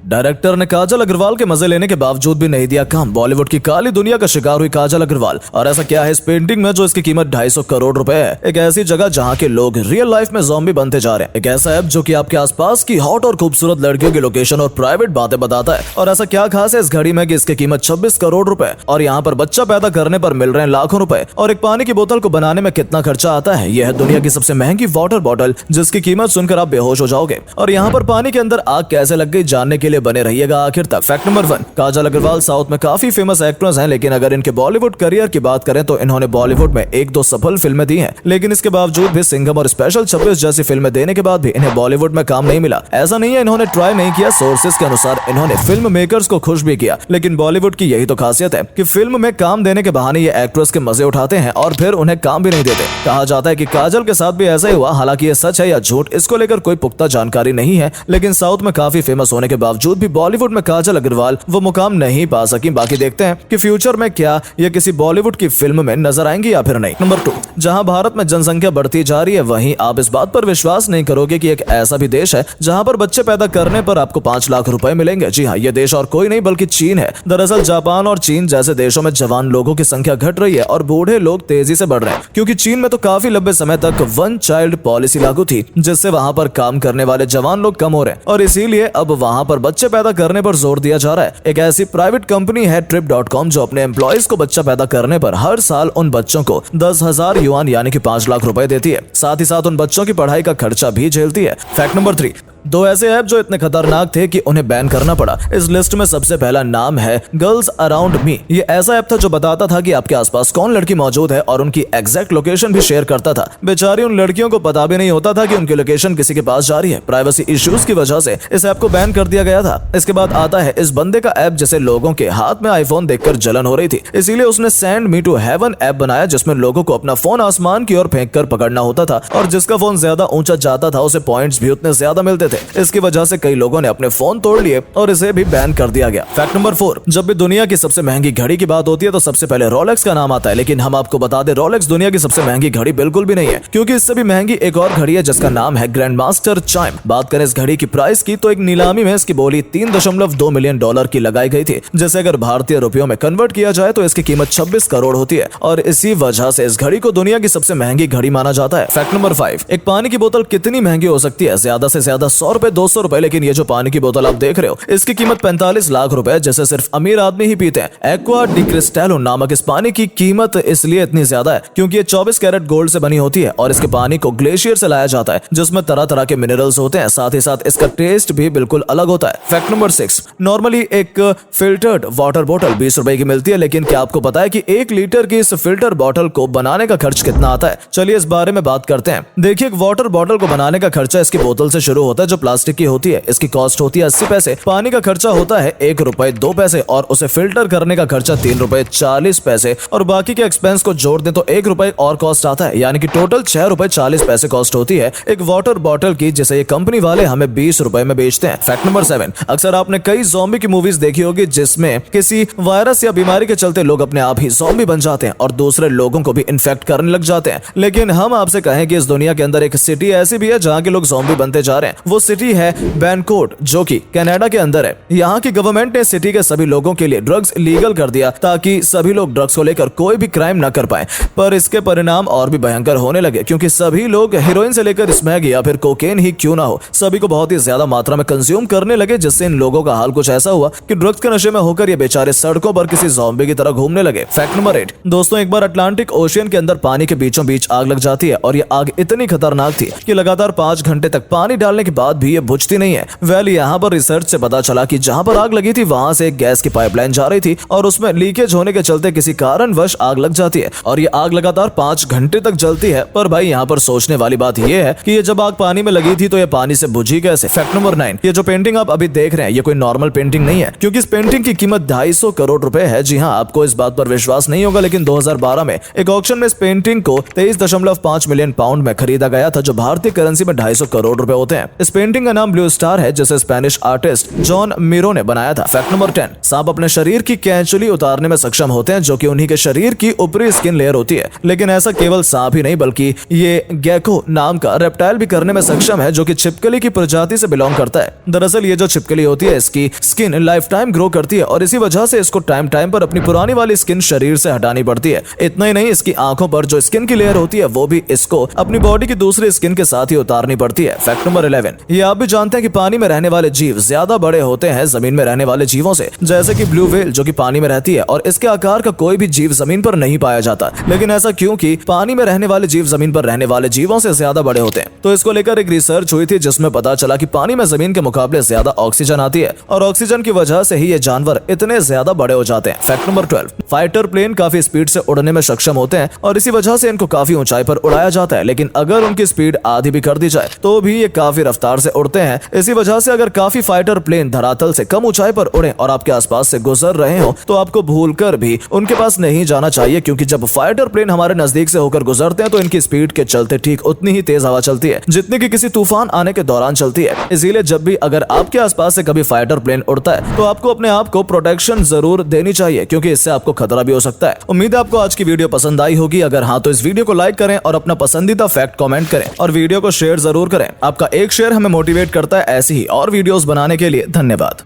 Director ने काजल अग्रवाल के मजे लेने के बावजूद भी नहीं दिया काम। बॉलीवुड की काली दुनिया का शिकार हुई काजल अग्रवाल। और ऐसा क्या है इस पेंटिंग में जो इसकी कीमत 250 करोड़ रुपए है। एक ऐसी जगह जहाँ के लोग रियल लाइफ में ज़ॉम्बी बनते जा रहे हैं। एक ऐसा ऐप जो कि आपके आसपास की हॉट और खूबसूरत लड़कियों की लोकेशन और प्राइवेट बातें बताता है। और ऐसा क्या खास है इस घड़ी में कि इसकी कीमत 26 करोड़ रुपए और यहाँ पर बच्चा पैदा करने पर मिल रहे हैं लाखों रुपए। और एक पानी की बोतल को बनाने में कितना खर्चा आता है। यह है दुनिया की सबसे महंगी वाटर बॉटल जिसकी कीमत सुनकर आप बेहोश हो जाओगे। और यहाँ पर पानी के अंदर आग कैसे लग गई जानने के लिए बने रहिएगा आखिर तक। फैक्ट नंबर 1, काजल अग्रवाल साउथ में काफी फेमस एक्ट्रेस हैं, लेकिन अगर इनके बॉलीवुड करियर की बात करें तो इन्होंने बॉलीवुड में 1-2 सफल फिल्में दी हैं। लेकिन इसके बावजूद भी सिंघम और स्पेशल 26 जैसी फिल्में देने के बाद भी इन्हें बॉलीवुड में काम नहीं मिला। ऐसा नहीं है इन्होंने ट्राई नहीं किया, सोर्सेज के अनुसार इन्होंने फिल्म मेकर्स को खुश भी किया। लेकिन बॉलीवुड की यही तो खासियत है कि फिल्म में काम देने के बहाने ये एक्ट्रेस के मजे उठाते हैं और फिर उन्हें काम भी नहीं देते। कहा जाता है कि काजल के साथ भी ऐसा ही हुआ। हालांकि ये सच है या झूठ इसको लेकर कोई पुख्ता जानकारी नहीं है, लेकिन साउथ में काफी फेमस होने के बावजूद भी बॉलीवुड में काजल अग्रवाल वो मुकाम नहीं पा सकी। बाकी देखते हैं कि फ्यूचर में क्या ये किसी बॉलीवुड की फिल्म में नजर आएंगी या फिर नहीं। नंबर 2, जहां भारत में जनसंख्या बढ़ती जा रही है वहीं आप इस बात पर विश्वास नहीं करोगे कि एक ऐसा भी देश है जहां पर बच्चे पैदा करने पर आपको 5 लाख रुपए मिलेंगे। जी हाँ, ये देश और कोई नहीं बल्कि चीन है। दरअसल जापान और चीन जैसे देशों में जवान लोगों की संख्या घट रही है और बूढ़े लोग तेजी से बढ़ रहे हैं, क्योंकि चीन में तो काफी लंबे समय तक 1 चाइल्ड पॉलिसी लागू थी, जिससे वहां पर काम करने वाले जवान लोग कम हो रहे हैं और इसीलिए अब वहां पर बच्चे पैदा करने पर जोर दिया जा रहा है। एक ऐसी प्राइवेट कंपनी है Trip.com जो अपने एम्प्लॉइज को बच्चा पैदा करने पर हर साल उन बच्चों को 10,000 युआन यानी कि 5 लाख रुपए देती है। साथ ही साथ उन बच्चों की पढ़ाई का खर्चा भी झेलती है। फैक्ट नंबर 3, 2 ऐसे ऐप जो इतने खतरनाक थे कि उन्हें बैन करना पड़ा। इस लिस्ट में सबसे पहला नाम है गर्ल्स अराउंड मी। ये ऐसा ऐप था जो बताता था कि आपके आसपास कौन लड़की मौजूद है और उनकी एग्जैक्ट लोकेशन भी शेयर करता था। बेचारी उन लड़कियों को पता भी नहीं होता था कि उनकी लोकेशन किसी के पास जा रही है। प्राइवेसी इश्यूज की वजह से इस ऐप को बैन कर दिया गया था। इसके बाद आता है इस बंदे का ऐप जिसे लोगों के हाथ में आईफोन देखकर जलन हो रही थी, इसीलिए उसने send me to heaven app बनाया जिसमें लोगों को अपना फोन आसमान की ओर फेंक कर पकड़ना होता था और जिसका फोन ज्यादा ऊंचा जाता था उसे पॉइंट्स भी उतने ज्यादा मिलते थे। इसकी वजह से कई लोगों ने अपने फोन तोड़ लिए और इसे भी बैन कर दिया गया। फैक्ट नंबर 4, जब भी दुनिया की सबसे महंगी घड़ी की बात होती है तो सबसे पहले रोलेक्स का नाम आता है, लेकिन हम आपको बता दें रोलेक्स दुनिया की सबसे महंगी घड़ी बिल्कुल भी नहीं है, क्योंकि इससे भी महंगी एक और घड़ी है जिसका नाम है ग्रैंड मास्टर चाइम। बात करें इस घड़ी की प्राइस की तो एक नीलामी में इसकी बोली $3.2 मिलियन की लगाई गई थी, जिसे अगर भारतीय रुपयों में कन्वर्ट किया जाए तो इसकी कीमत 26 करोड़ होती है और इसी वजह से इस घड़ी को दुनिया की सबसे महंगी घड़ी माना जाता है। फैक्ट नंबर 5, एक पानी की बोतल कितनी महंगी हो सकती है? ज्यादा से ज्यादा 100 रुपए, 200 रुपए, लेकिन ये जो पानी की बोतल आप देख रहे हो इसकी कीमत 45 लाख रुपए, जिसे सिर्फ अमीर आदमी ही पीते हैं। एक्वा डी क्रिस्टलो नामक इस पानी की कीमत इसलिए इतनी ज्यादा है क्योंकि ये 24 कैरेट गोल्ड से बनी होती है और इसके पानी को ग्लेशियर से लाया जाता है जिसमें तरह तरह के मिनरल्स होते हैं। साथ ही साथ इसका टेस्ट भी बिल्कुल अलग होता है। फैक्ट नंबर 6, नॉर्मली एक फिल्टर्ड वाटर बोतल 20 रुपए की मिलती है, लेकिन क्या आपको पता है कि 1 लीटर की इस फिल्टर बोतल को बनाने का खर्च कितना आता है? चलिए इस बारे में बात करते हैं। देखिए, एक वाटर बोतल को बनाने का खर्चा इसकी बोतल से शुरू होता है जो प्लास्टिक की होती है। इसकी कॉस्ट होती है 80 पैसे, पानी का खर्चा होता है 1 रुपए 2 पैसे और उसे फिल्टर करने का खर्चा 3 रुपए 40 पैसे और बाकी के एक्सपेंस को जोड़ दें तो 1 रुपए और कॉस्ट आता है, यानी कि टोटल 6 रुपए 40 पैसे कॉस्ट होती है एक वाटर बॉटल की, जिसे ये कंपनी वाले हमें 20 रुपए में बेचते हैं। फैक्ट नंबर 7, अक्सर आपने कई ज़ॉम्बी की मूवीज देखी होगी जिसमें किसी वायरस या बीमारी के चलते लोग अपने आप ही ज़ॉम्बी बन जाते हैं और दूसरे लोगों को भी इन्फेक्ट करने लग जाते हैं। लेकिन हम आपसे कहें कि इस दुनिया के अंदर एक सिटी ऐसी भी है जहां के लोग ज़ॉम्बी बनते जा रहे हैं। वो सिटी है वैनकूवर जो कि कनाडा के अंदर है। यहाँ की गवर्नमेंट ने सिटी के सभी लोगों के लिए ड्रग्स लीगल कर दिया ताकि सभी लोग ड्रग्स को लेकर कोई भी क्राइम न कर पाए, पर इसके परिणाम और भी भयंकर होने लगे क्योंकि सभी लोग हीरोइन से लेकर स्मैग या फिर कोकेन ही क्यों ना हो, सभी को बहुत ही ज्यादा मात्रा में कंज्यूम करने लगे, जिससे इन लोगों का हाल कुछ ऐसा हुआ कि ड्रग्स के नशे में होकर ये बेचारे सड़कों पर किसी ज़ॉम्बी की तरह घूमने लगे। फैक्ट नंबर 8, दोस्तों एक बार अटलांटिक ओशियन के अंदर पानी के बीचों बीच आग लग जाती है और ये आग इतनी खतरनाक थी कि लगातार 5 घंटे तक पानी डालने के बाद भी ये बुझती नहीं है। वेल, यहाँ पर रिसर्च से पता चला कि जहाँ पर आग लगी थी वहां से एक गैस की पाइपलाइन जा रही थी और उसमें लीकेज होने के चलते किसी कारणवश आग लग जाती है और ये आग लगातार 5 घंटे तक जलती है। पर भाई यहाँ पर सोचने वाली बात ये है कि ये जब आग पानी में लगी थी तो ये पानी से बुझी कैसे? फैक्ट नंबर 9, ये जो पेंटिंग आप अभी देख रहे हैं ये कोई नॉर्मल पेंटिंग नहीं है, क्योंकि इस पेंटिंग की कीमत 250 करोड़ रुपए है। जी हाँ, आपको इस बात पर विश्वास नहीं होगा, लेकिन 2012 में एक ऑक्शन में इस पेंटिंग को 23.5 मिलियन पाउंड में खरीदा गया था, जो भारतीय करेंसी में 250 करोड़ रुपए होते हैं। इस पेंटिंग का नाम ब्लू स्टार है, जिसे स्पेनिश आर्टिस्ट जॉन मिरो ने बनाया था। फैक्ट नंबर 10, सांप अपने शरीर की कैंचुली उतारने में सक्षम होते हैं, जो कि उन्हीं के शरीर की ऊपरी स्किन लेयर होती है। लेकिन ऐसा केवल सांप ही नहीं, बल्कि ये गेको नाम का रेप्टाइल भी करने में सक्षम है, जो कि छिपकली की प्रजाति से बिलोंग करता है। दरअसल ये जो छिपकली होती है, इसकी स्किन लाइफ टाइम ग्रो करती है और इसी वजह से इसको टाइम टाइम पर अपनी पुरानी वाली स्किन शरीर से हटानी पड़ती है। इतना ही नहीं, इसकी आंखों पर जो स्किन की लेयर होती है वो भी इसको अपनी बॉडी की दूसरी स्किन के साथ ही उतारनी पड़ती है। फैक्ट नंबर 11, ये आप भी जानते हैं कि पानी में रहने वाले जीव ज्यादा बड़े होते हैं जमीन में रहने वाले जीवों से, जैसे कि ब्लू व्हेल जो कि पानी में रहती है और इसके आकार का कोई भी जीव जमीन पर नहीं पाया जाता। लेकिन ऐसा क्यों कि पानी में रहने वाले जीव जमीन पर रहने वाले जीवों से ज्यादा बड़े होते हैं? तो इसको लेकर एक रिसर्च हुई थी, जिसमें पता चला कि पानी में जमीन के मुकाबले ज्यादा ऑक्सीजन आती है और ऑक्सीजन की वजह से ही ये जानवर इतने ज्यादा बड़े हो जाते हैं। फैक्ट नंबर 12, फाइटर प्लेन काफी स्पीड से उड़ने में सक्षम होते हैं और इसी वजह से इनको काफी ऊंचाई पर उड़ाया जाता है। लेकिन अगर उनकी स्पीड आधी भी कर दी जाए तो भी ये काफी रफ्तार से उड़ते हैं। इसी वजह से अगर काफी फाइटर प्लेन धरातल से कम ऊंचाई पर उड़े और आपके आसपास से गुजर रहे हो तो आपको भूलकर भी उनके पास नहीं जाना चाहिए, क्योंकि जब फाइटर प्लेन हमारे नजदीक से होकर गुजरते हैं तो इनकी स्पीड के चलते ठीक उतनी ही तेज हवा चलती है जितनी कि किसी तूफान आने के दौरान चलती है। इसीलिए जब भी अगर आपके आसपास से कभी फाइटर प्लेन उड़ता है तो आपको अपने आप को प्रोटेक्शन जरूर देनी चाहिए, क्योंकि इससे आपको खतरा भी हो सकता है। उम्मीद है आपको आज की वीडियो पसंद आई होगी। अगर हाँ तो इस वीडियो को लाइक करें और अपना पसंदीदा फैक्ट कमेंट करें और वीडियो को शेयर जरूर करें। आपका एक शेयर हमें मोटिवेट करता है ऐसी ही और वीडियोस बनाने के लिए। धन्यवाद।